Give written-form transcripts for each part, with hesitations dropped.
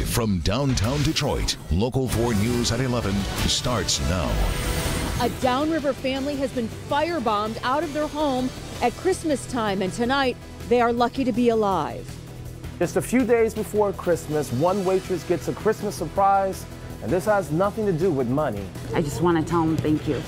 Live from downtown Detroit, Local 4 News at 11 starts now. A Downriver family has been firebombed out of their home at Christmas time, and tonight they are lucky to be alive. Just a few days before Christmas, one waitress gets a Christmas surprise, and this has nothing to do with money. I just want to tell them thank you.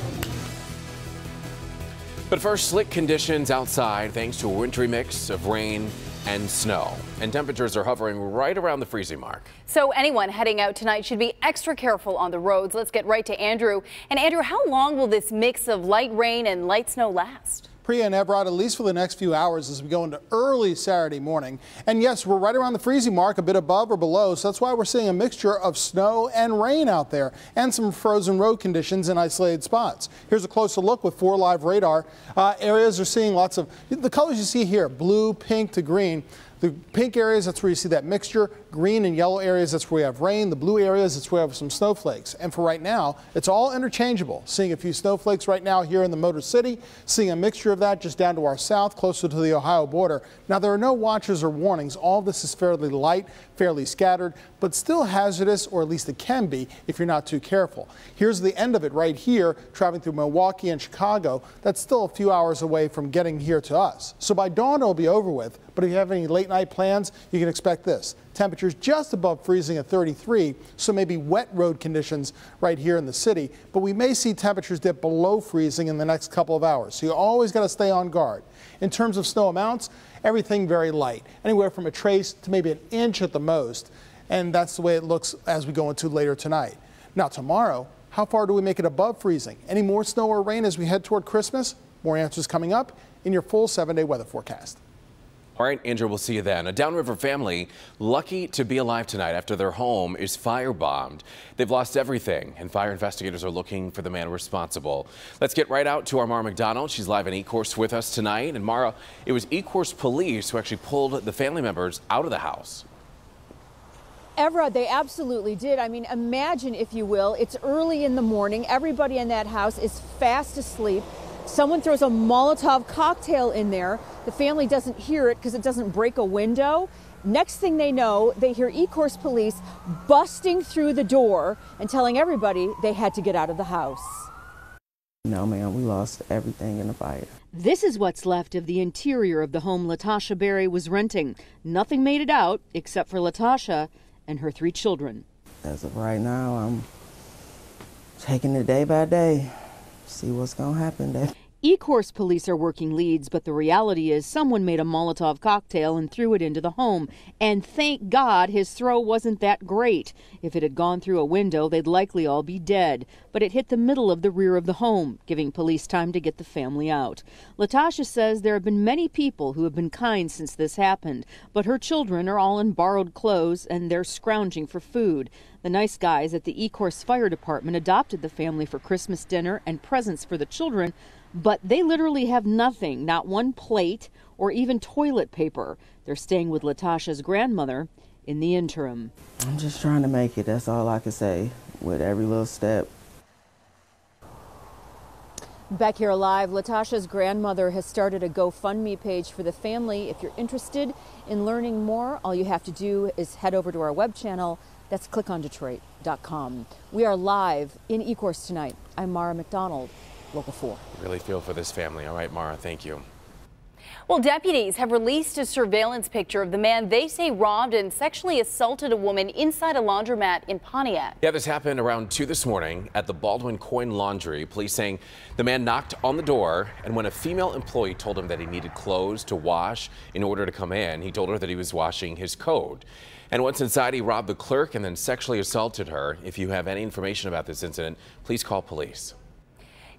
But first, slick conditions outside thanks to a wintry mix of rain and snow. And temperatures are hovering right around the freezing mark. So anyone heading out tonight should be extra careful on the roads. Let's get right to Andrew. And Andrew, how long will this mix of light rain and light snow last? Priya and Everett, at least for the next few hours as we go into early Saturday morning. And yes, we're right around the freezing mark, a bit above or below. So that's why we're seeing a mixture of snow and rain out there and some frozen road conditions in isolated spots. Here's a closer look with 4 Live radar. Areas are seeing lots of the colors you see here, blue, pink to green. The pink areas, that's where you see that mixture. Green and yellow areas, that's where we have rain. The blue areas, that's where we have some snowflakes. And for right now, it's all interchangeable. Seeing a few snowflakes right now here in the Motor City, seeing a mixture of that just down to our south, closer to the Ohio border. Now, there are no watches or warnings. All of this is fairly light, fairly scattered, but still hazardous, or at least it can be if you're not too careful. Here's the end of it right here, traveling through Milwaukee and Chicago. That's still a few hours away from getting here to us. So by dawn, it'll be over with. But if you have any late night plans, you can expect this. Temperatures just above freezing at 33, so maybe wet road conditions right here in the city. But we may see temperatures dip below freezing in the next couple of hours, so you always got to stay on guard. In terms of snow amounts, everything very light, anywhere from a trace to maybe an inch at the most. And that's the way it looks as we go into later tonight. Now tomorrow, how far do we make it above freezing? Any more snow or rain as we head toward Christmas? More answers coming up in your full 7-day weather forecast. All right, Andrew, we'll see you then. A Downriver family lucky to be alive tonight after their home is firebombed. They've lost everything, and fire investigators are looking for the man responsible. Let's get right out to our Mara McDonald. She's live in Ecorse with us tonight. And Mara, it was Ecorse police who actually pulled the family members out of the house. Everett, they absolutely did. I mean, imagine, if you will, it's early in the morning. Everybody in that house is fast asleep. Someone throws a Molotov cocktail in there. The family doesn't hear it because it doesn't break a window. Next thing they know, they hear Ecorse police busting through the door and telling everybody they had to get out of the house. No, ma'am, we lost everything in the fire. This is what's left of the interior of the home Latasha Berry was renting. Nothing made it out except for Latasha and her 3 children. As of right now, I'm taking it day by day. See what's going to happen. Ecorse police are working leads, but the reality is someone made a Molotov cocktail and threw it into the home. And thank God his throw wasn't that great. If it had gone through a window, they'd likely all be dead. But it hit the middle of the rear of the home, giving police time to get the family out. Latasha says there have been many people who have been kind since this happened, but her children are all in borrowed clothes and they're scrounging for food. The nice guys at the Ecorse Fire Department adopted the family for Christmas dinner and presents for the children, but they literally have nothing, not one plate or even toilet paper. They're staying with Latasha's grandmother in the interim. I'm just trying to make it. That's all I can say with every little step. Back here live, Latasha's grandmother has started a GoFundMe page for the family. If you're interested in learning more, all you have to do is head over to our web channel. That's clickondetroit.com. We are live in Ecorse tonight. I'm Mara McDonald, Local 4. Really feel for this family. All right, Mara, thank you. Well, deputies have released a surveillance picture of the man they say robbed and sexually assaulted a woman inside a laundromat in Pontiac. Yeah, this happened around 2 this morning at the Baldwin Coin Laundry. Police saying the man knocked on the door, and when a female employee told him that he needed clothes to wash in order to come in, he told her that he was washing his coat. And once inside, he robbed the clerk and then sexually assaulted her. If you have any information about this incident, please call police.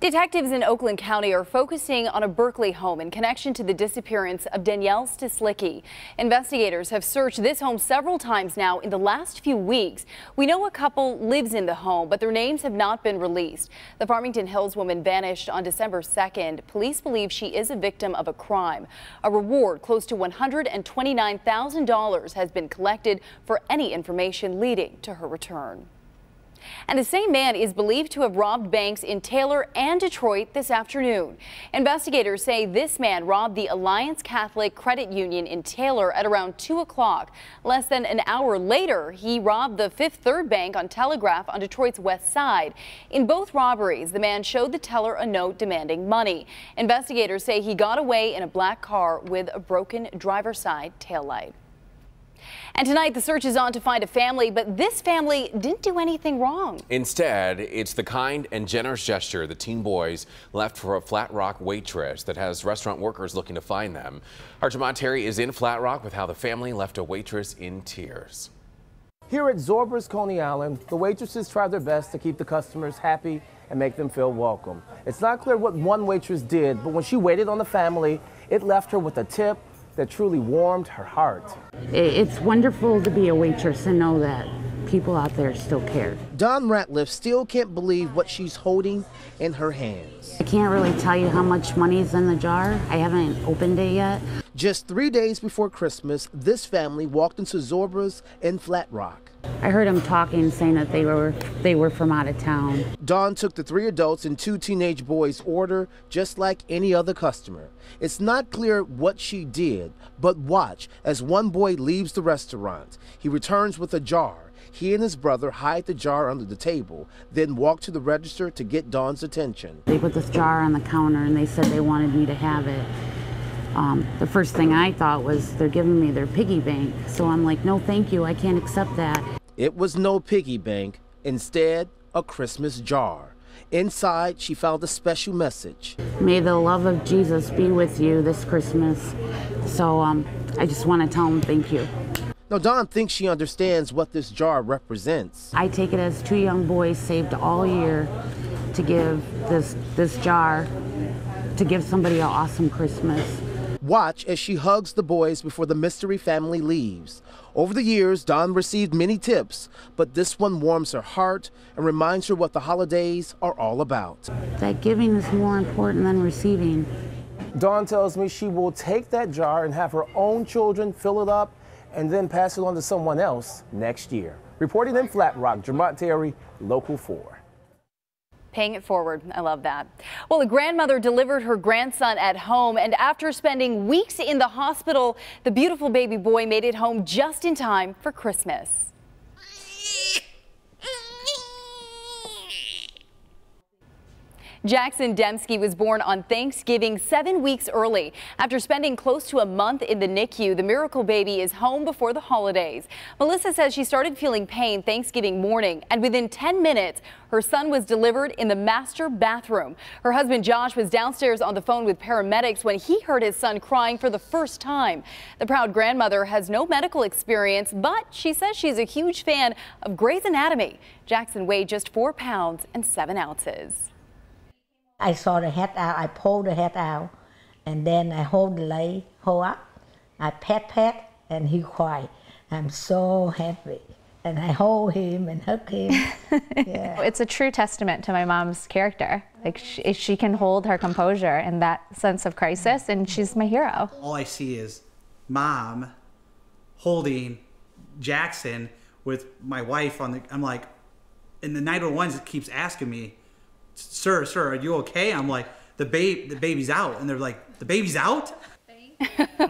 Detectives in Oakland County are focusing on a Berkeley home in connection to the disappearance of Danielle Stislicki. Investigators have searched this home several times now in the last few weeks. We know a couple lives in the home, but their names have not been released. The Farmington Hills woman vanished on December 2nd. Police believe she is a victim of a crime. A reward close to $129,000 has been collected for any information leading to her return. And the same man is believed to have robbed banks in Taylor and Detroit this afternoon. Investigators say this man robbed the Alliance Catholic Credit Union in Taylor at around 2 o'clock. Less than an hour later, he robbed the Fifth Third Bank on Telegraph on Detroit's west side. In both robberies, the man showed the teller a note demanding money. Investigators say he got away in a black car with a broken driver's side taillight. And tonight, the search is on to find a family, but this family didn't do anything wrong. Instead, it's the kind and generous gesture the teen boys left for a Flat Rock waitress that has restaurant workers looking to find them. Our Jamont Terry is in Flat Rock with how the family left a waitress in tears. Here at Zorba's Coney Island, the waitresses try their best to keep the customers happy and make them feel welcome. It's not clear what one waitress did, but when she waited on the family, it left her with a tip that truly warmed her heart. It's wonderful to be a waitress and know that people out there still care. Dawn Ratliff still can't believe what she's holding in her hands. I can't really tell you how much money is in the jar. I haven't opened it yet. Just 3 days before Christmas, this family walked into Zorba's in Flat Rock. I heard them talking, saying that they were from out of town. Dawn took the 3 adults and 2 teenage boys' order just like any other customer. It's not clear what she did, but watch as one boy leaves the restaurant. He returns with a jar. He and his brother hide the jar under the table, then walk to the register to get Dawn's attention. They put this jar on the counter and they said they wanted me to have it. The first thing I thought was they're giving me their piggy bank. So I'm like, no, thank you. I can't accept that. It was no piggy bank. Instead, a Christmas jar. Inside, she found a special message. May the love of Jesus be with you this Christmas. So I just want to tell them thank you. Now, Dawn thinks she understands what this jar represents. I take it as 2 young boys saved all year to give this jar to give somebody an awesome Christmas. Watch as she hugs the boys before the mystery family leaves. Over the years, Dawn received many tips, but this one warms her heart and reminds her what the holidays are all about. That giving is more important than receiving. Dawn tells me she will take that jar and have her own children fill it up and then pass it on to someone else next year. Reporting in Flat Rock, Jamont Terry, Local 4. Paying it forward. I love that. Well, a grandmother delivered her grandson at home, and after spending weeks in the hospital, the beautiful baby boy made it home just in time for Christmas. Jackson Dembski was born on Thanksgiving 7 weeks early. After spending close to a month in the NICU, the miracle baby is home before the holidays. Melissa says she started feeling pain Thanksgiving morning, and within 10 minutes, her son was delivered in the master bathroom. Her husband Josh was downstairs on the phone with paramedics when he heard his son crying for the first time. The proud grandmother has no medical experience, but she says she's a huge fan of Grey's Anatomy. Jackson weighed just 4 pounds and 7 ounces. I saw the head out, I pulled the head out, and then I hold the leg, hold up, I pat, and he cried. I'm so happy. And I hold him and hug him. Yeah. It's a true testament to my mom's character. Like she can hold her composure in that sense of crisis, and she's my hero. All I see is Mom holding Jackson with my wife on the, I'm like, and the 911 keeps asking me, Sir, are you okay? I'm like, the baby's out. And they're like, the baby's out?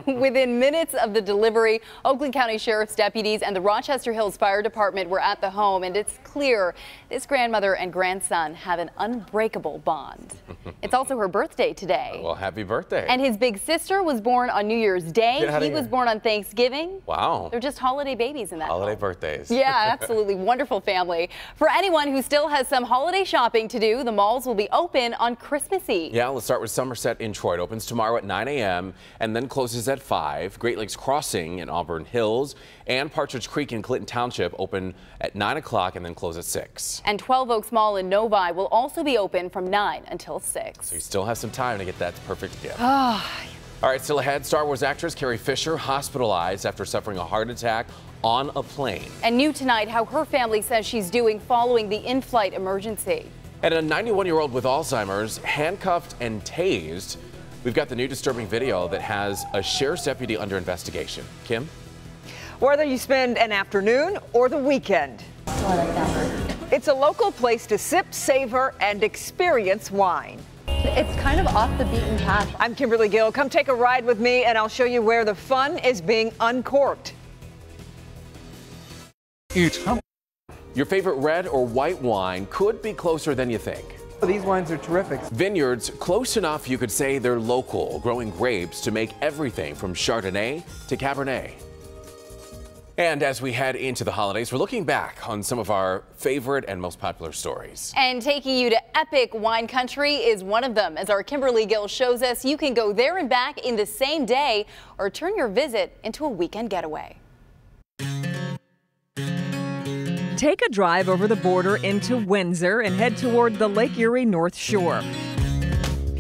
Within minutes of the delivery, Oakland County Sheriff's deputies and the Rochester Hills Fire Department were at the home, and it's clear this grandmother and grandson have an unbreakable bond. It's also her birthday today. Well, happy birthday. And his big sister was born on New Year's Day. He was born on Thanksgiving. Wow. They're just holiday babies in that holiday home. Birthdays. Yeah, absolutely. Wonderful family. For anyone who still has some holiday shopping to do, the malls will be open on Christmas Eve. Yeah, let's start with Somerset in Troy. It opens tomorrow at 9 a.m. and then closes at 5. Great Lakes Crossing in Auburn Hills and Partridge Creek in Clinton Township open at 9 o'clock and then close at 6. And 12 Oaks Mall in Novi will also be open from 9 until 6. So you still have some time to get that perfect gift. All right, still ahead, Star Wars actress Carrie Fisher hospitalized after suffering a heart attack on a plane. And new tonight how her family says she's doing following the in-flight emergency. And a 91-year-old with Alzheimer's handcuffed and tased. We've got the new disturbing video that has a sheriff's deputy under investigation. Kim? Whether you spend an afternoon or the weekend, It's a local place to sip, savor, and experience wine. It's kind of off the beaten path. I'm Kimberly Gill. Come take a ride with me and I'll show you where the fun is being uncorked. Your favorite red or white wine could be closer than you think. These wines are terrific. Vineyards close enough you could say they're local, growing grapes to make everything from Chardonnay to Cabernet. And as we head into the holidays, we're looking back on some of our favorite and most popular stories. And taking you to epic wine country is one of them. As our Kimberly Gill shows us, you can go there and back in the same day or turn your visit into a weekend getaway. Take a drive over the border into Windsor and head toward the Lake Erie North Shore.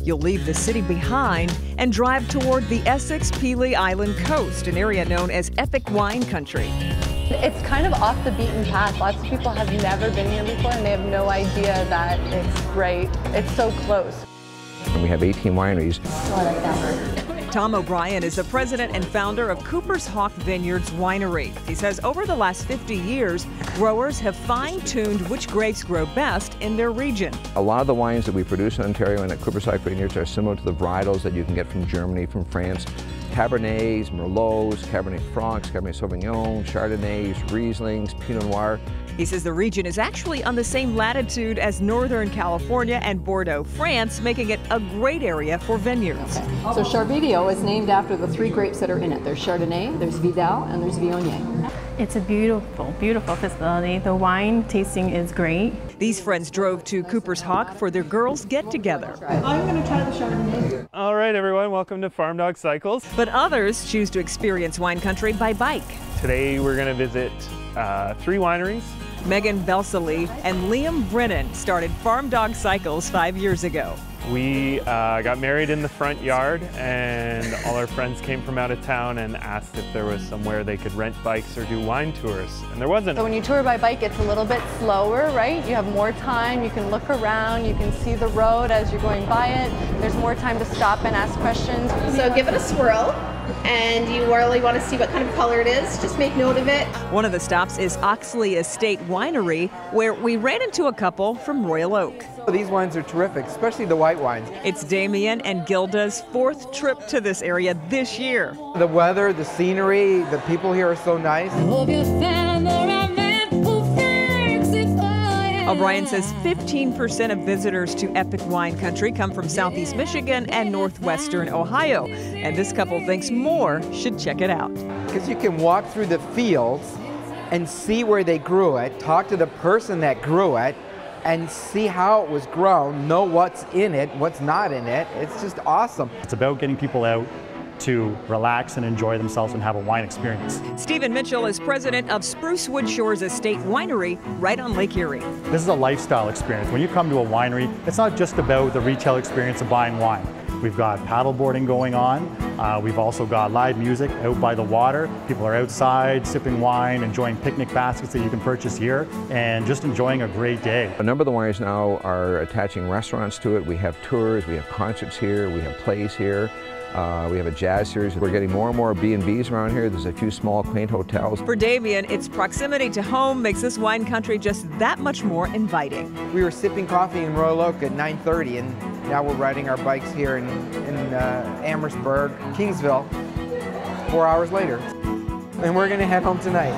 You'll leave the city behind and drive toward the Essex-Pelee Island coast, an area known as Epic Wine Country. It's kind of off the beaten path. Lots of people have never been here before and they have no idea that it's great. It's so close. And we have 18 wineries. Oh, I like that word. Tom O'Brien is the president and founder of Cooper's Hawk Vineyards Winery. He says over the last 50 years, growers have fine-tuned which grapes grow best in their region. A lot of the wines that we produce in Ontario and at Cooper's Hawk Vineyards are similar to the varietals that you can get from Germany, from France. Cabernets, Merlots, Cabernet Francs, Cabernet Sauvignon, Chardonnays, Rieslings, Pinot Noir. He says the region is actually on the same latitude as Northern California and Bordeaux, France, making it a great area for vineyards. So Charbideo is named after the three grapes that are in it. There's Chardonnay, there's Vidal, and there's Viognier. It's a beautiful, beautiful facility. The wine tasting is great. These friends drove to Cooper's Hawk for their girls' get-together. I'm going to try the Chardonnay. All right, everyone, welcome to Farm Dog Cycles. But others choose to experience wine country by bike. Today we're going to visit 3 wineries. Megan Belsely and Liam Brennan started Farm Dog Cycles 5 years ago. We got married in the front yard, and all our friends came from out of town and asked if there was somewhere they could rent bikes or do wine tours, and there wasn't. So when you tour by bike, it's a little bit slower, right? You have more time, you can look around, you can see the road as you're going by it. There's more time to stop and ask questions. So give it a swirl, and you really want to see what kind of color it is. Just make note of it. One of the stops is Oxley Estate Winery, where we ran into a couple from Royal Oak. These wines are terrific, especially the white wines. It's Damien and Gilda's 4th trip to this area this year. The weather, the scenery, the people here are so nice. O'Brien says 15% of visitors to Epic Wine Country come from Southeast Michigan and Northwestern Ohio. And this couple thinks more should check it out. Because you can walk through the fields and see where they grew it, talk to the person that grew it, and see how it was grown, know what's in it, what's not in it. It's just awesome. It's about getting people out to relax and enjoy themselves and have a wine experience. Stephen Mitchell is president of Sprucewood Shores Estate Winery right on Lake Erie. This is a lifestyle experience. When you come to a winery, it's not just about the retail experience of buying wine. We've got paddleboarding going on. We've also got live music out by the water. People are outside sipping wine, enjoying picnic baskets that you can purchase here, and just enjoying a great day. A number of the wineries now are attaching restaurants to it. We have tours, we have concerts here, we have plays here. We have a jazz series. We're getting more and more B&Bs around here. There's a few small, quaint hotels. For Damien, its proximity to home makes this wine country just that much more inviting. We were sipping coffee in Royal Oak at 9:30, and now we're riding our bikes here in Amherstburg, Kingsville, 4 hours later. And we're going to head home tonight.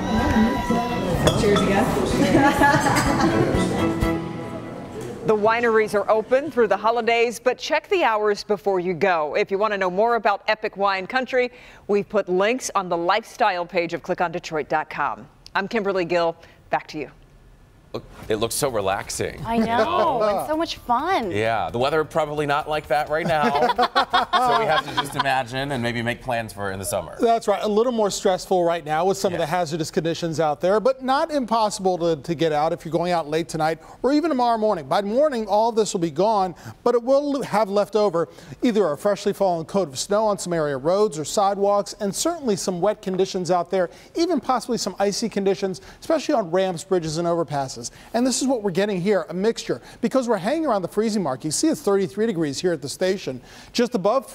Cheers again. The wineries are open through the holidays, but check the hours before you go. If you want to know more about Epic Wine Country, we've put links on the lifestyle page of clickondetroit.com. I'm Kimberly Gill. Back to you. It looks so relaxing. I know, and so much fun. Yeah, the weather probably not like that right now. So we have to just imagine and maybe make plans for it in the summer. That's right. A little more stressful right now with some of the hazardous conditions out there, but not impossible to get out if you're going out late tonight or even tomorrow morning. By morning, all of this will be gone, but it will have left over either a freshly fallen coat of snow on some area roads or sidewalks, and certainly some wet conditions out there, even possibly some icy conditions, especially on ramps, bridges, and overpasses. conditions. And this is what we're getting here, a mixture. Because we're hanging around the freezing mark, you see it's 33 degrees here at the station. Just above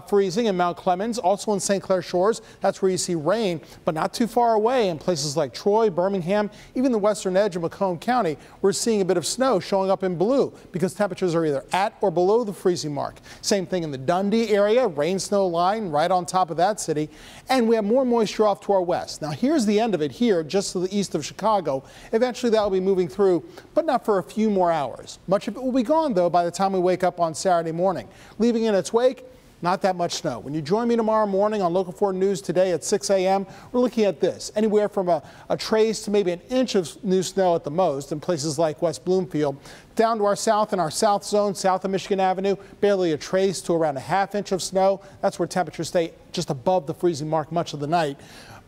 freezing in Mount Clemens, also in St. Clair Shores, that's where you see rain, but not too far away in places like Troy, Birmingham, even the western edge of Macomb County, we're seeing a bit of snow showing up in blue because temperatures are either at or below the freezing mark. Same thing in the Dundee area, rain-snow line right on top of that city. And we have more moisture off to our west. Now here's the end of it here, just to the east of Chicago. Eventually that will be moving through, but not for a few more hours. Much of it will be gone, though, by the time we wake up on Saturday morning. Leaving in its wake, not that much snow. When you join me tomorrow morning on Local 4 News today at 6 a.m., we're looking at this. Anywhere from a trace to maybe an inch of new snow at the most in places like West Bloomfield. Down to our south in our south zone, south of Michigan Avenue, barely a trace to around a ½ inch of snow. That's where temperatures stay just above the freezing mark much of the night.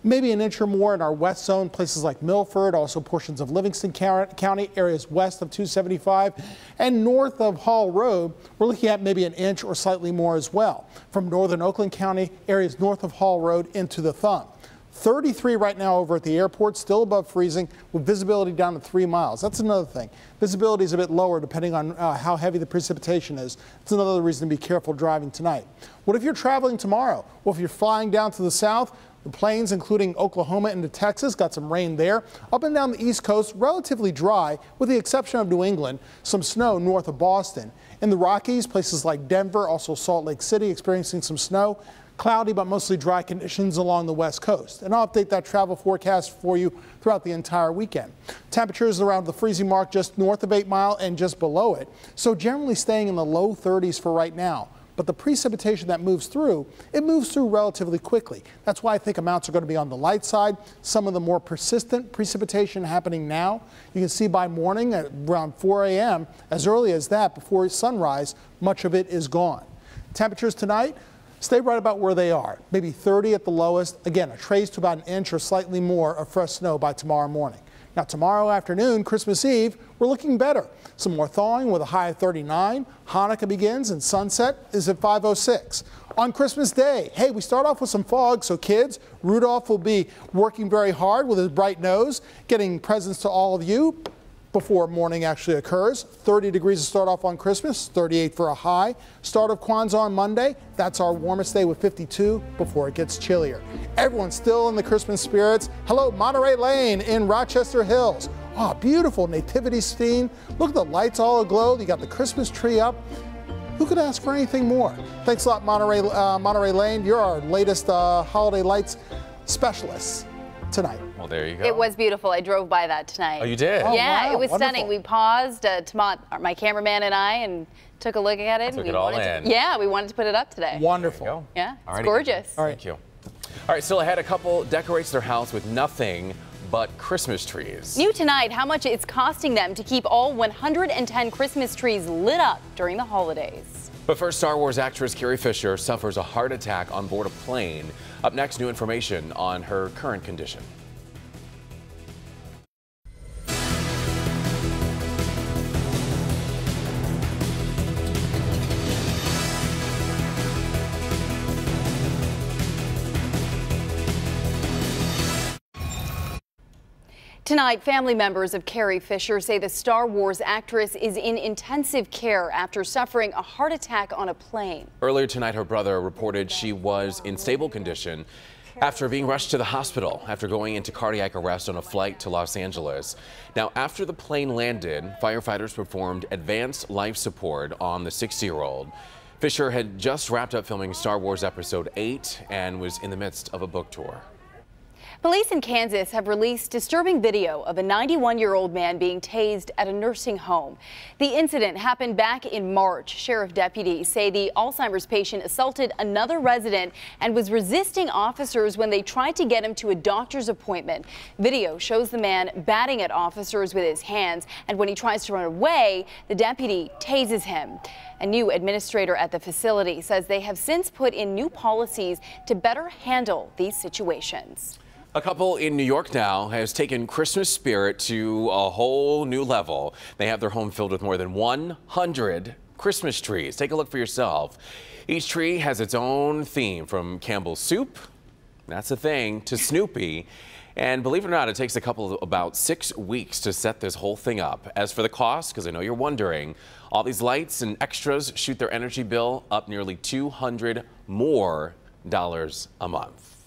Maybe an inch or more in our west zone, places like Milford, also portions of Livingston County, areas west of 275, and north of Hall Road, we're looking at maybe an inch or slightly more as well. From northern Oakland County, areas north of Hall Road into the Thumb. 33 right now over at the airport, still above freezing, with visibility down to 3 miles. That's another thing. Visibility is a bit lower depending on how heavy the precipitation is. It's another reason to be careful driving tonight. What if you're traveling tomorrow? Well, if you're flying down to the south, the plains, including Oklahoma into Texas, got some rain there. Up and down the East Coast, relatively dry, with the exception of New England, some snow north of Boston. In the Rockies, places like Denver, also Salt Lake City, experiencing some snow. Cloudy but mostly dry conditions along the West Coast. And I'll update that travel forecast for you throughout the entire weekend. Temperatures around the freezing mark just north of 8 Mile and just below it. So generally staying in the low 30s for right now. But the precipitation that moves through, it moves through relatively quickly. That's why I think amounts are going to be on the light side. Some of the more persistent precipitation happening now. You can see by morning at around 4 a.m., as early as that, before sunrise, much of it is gone. Temperatures tonight stay right about where they are, maybe 30 at the lowest. Again, a trace to about an inch or slightly more of fresh snow by tomorrow morning. Now tomorrow afternoon, Christmas Eve, we're looking better. Some more thawing with a high of 39. Hanukkah begins and sunset is at 5:06. On Christmas Day, hey, we start off with some fog, so kids, Rudolph will be working very hard with his bright nose, getting presents to all of you before morning actually occurs. 30 degrees to start off on Christmas, 38 for a high. Start of Kwanzaa on Monday, that's our warmest day with 52 before it gets chillier. Everyone's still in the Christmas spirits. Hello, Monterey Lane in Rochester Hills. Oh, beautiful nativity scene. Look at the lights all aglow. You got the Christmas tree up. Who could ask for anything more? Thanks a lot, Monterey Lane. You're our latest holiday lights specialists tonight. Well, there you go. It was beautiful. I drove by that tonight. Oh, you did? Oh, yeah, wow. it was Wonderful. stunning. We paused, my cameraman and I, and took a look at it. Took it all in. Yeah, we wanted to put it up today. Wonderful. Yeah, it's Alrighty. gorgeous. All right. Thank you. All right, still ahead, a couple decorates their house with nothing but Christmas trees. New tonight, how much it's costing them to keep all 110 Christmas trees lit up during the holidays. But first, Star Wars actress Carrie Fisher suffers a heart attack on board a plane. Up next, new information on her current condition. Tonight, family members of Carrie Fisher say the Star Wars actress is in intensive care after suffering a heart attack on a plane. Earlier tonight, her brother reported she was in stable condition after being rushed to the hospital after going into cardiac arrest on a flight to Los Angeles. Now, after the plane landed, firefighters performed advanced life support on the 60-year-old. Fisher had just wrapped up filming Star Wars Episode 8 and was in the midst of a book tour. Police in Kansas have released disturbing video of a 91-year-old man being tased at a nursing home. The incident happened back in March. Sheriff deputies say the Alzheimer's patient assaulted another resident and was resisting officers when they tried to get him to a doctor's appointment. Video shows the man batting at officers with his hands, and when he tries to run away, the deputy tases him. A new administrator at the facility says they have since put in new policies to better handle these situations. A couple in New York now has taken Christmas spirit to a whole new level. They have their home filled with more than 100 Christmas trees. Take a look for yourself. Each tree has its own theme, from Campbell's soup, that's a thing, to Snoopy. And believe it or not, it takes about 6 weeks to set this whole thing up. As for the cost, because I know you're wondering, all these lights and extras shoot their energy bill up nearly $200 more a month.